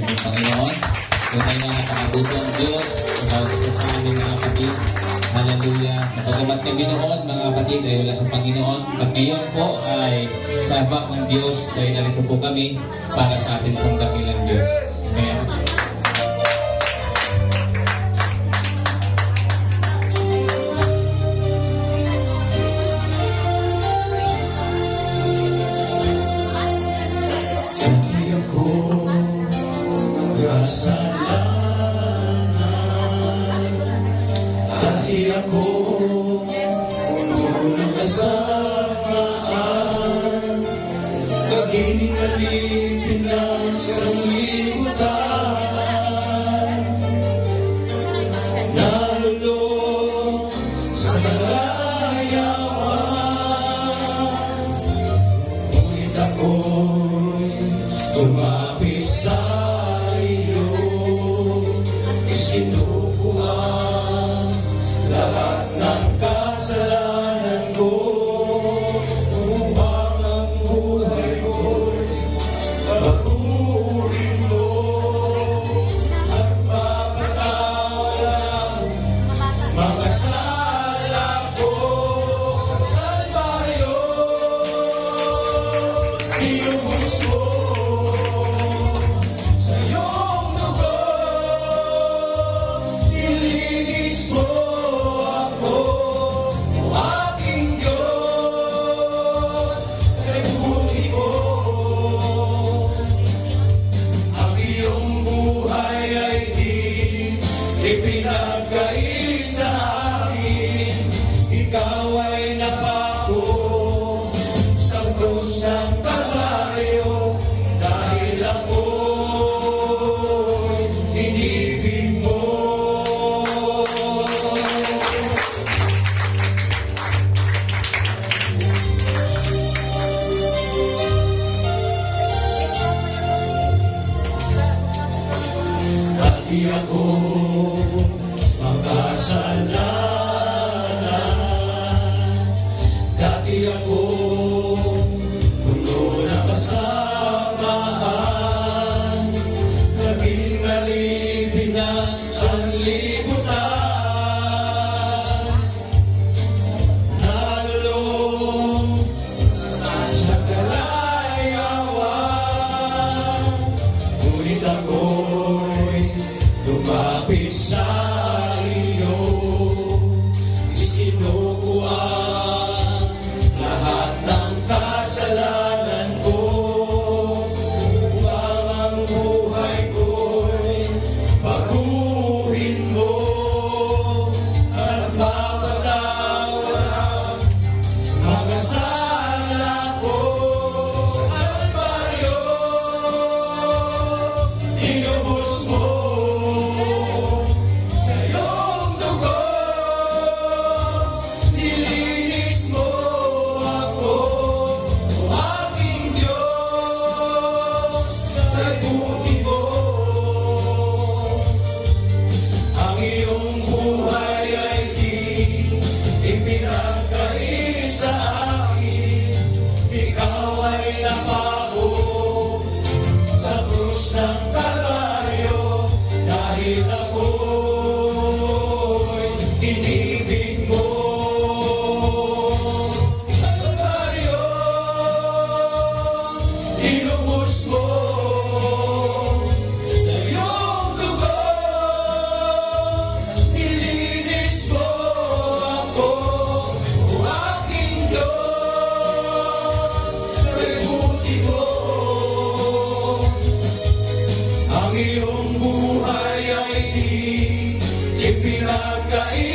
ng Panginoon. Tunay na nakakabuti ang Diyos sa bawat isa sa aming mga kapatid. Hallelujah. Napagamat kami noon, mga kapatid, ay wala sa Panginoon. At ngayon po ay sa habak ng Diyos, dahil narito po kami para sa ating pong dakilang Diyos. Amen. Dati ako puno ng kasamaan, naging alipin ng sanlibutan, nalulong sa kalayawan. Ngunit ako'y lumapit sa iyo, isinukuan lahat ng kasalanan ko, upang ang buhay ko'y baguhin mo at mapatawad mga sala ko sa Kalbaryo. Inubos mo sa iyong dugo, nilinis mo ipinagkais na akin. Ikaw ay napako sa krus ng Kalbaryo, dahil ako'y inibig mo. Dati ako makasalanan, dati ako puno ng kasamaan, naging alipin ng sanlibutan, nalulong sa kalayawan. Ngunit ako'y lumapit sa iyo, isinukuan lahat ng kasalanan ko, upang ang buhay ko'y baguhin mo at mapatawad mga sala ko sa Kalbaryo. Inubos mo sa iyong dugo, nilinis mo ako, o aking Diyos, nagbuti mo. Ang iyong buhay ay di ipinagkais sa akin. Ikaw ay napako sa krus ng Kalbaryo, dahil ako'y inibig mo. Kalbaryo, inubos mo sa iyong dugo, nilinis mo ako, o aking Diyos, nagbuti mo. Ang iyong buhay ay di ipinagkais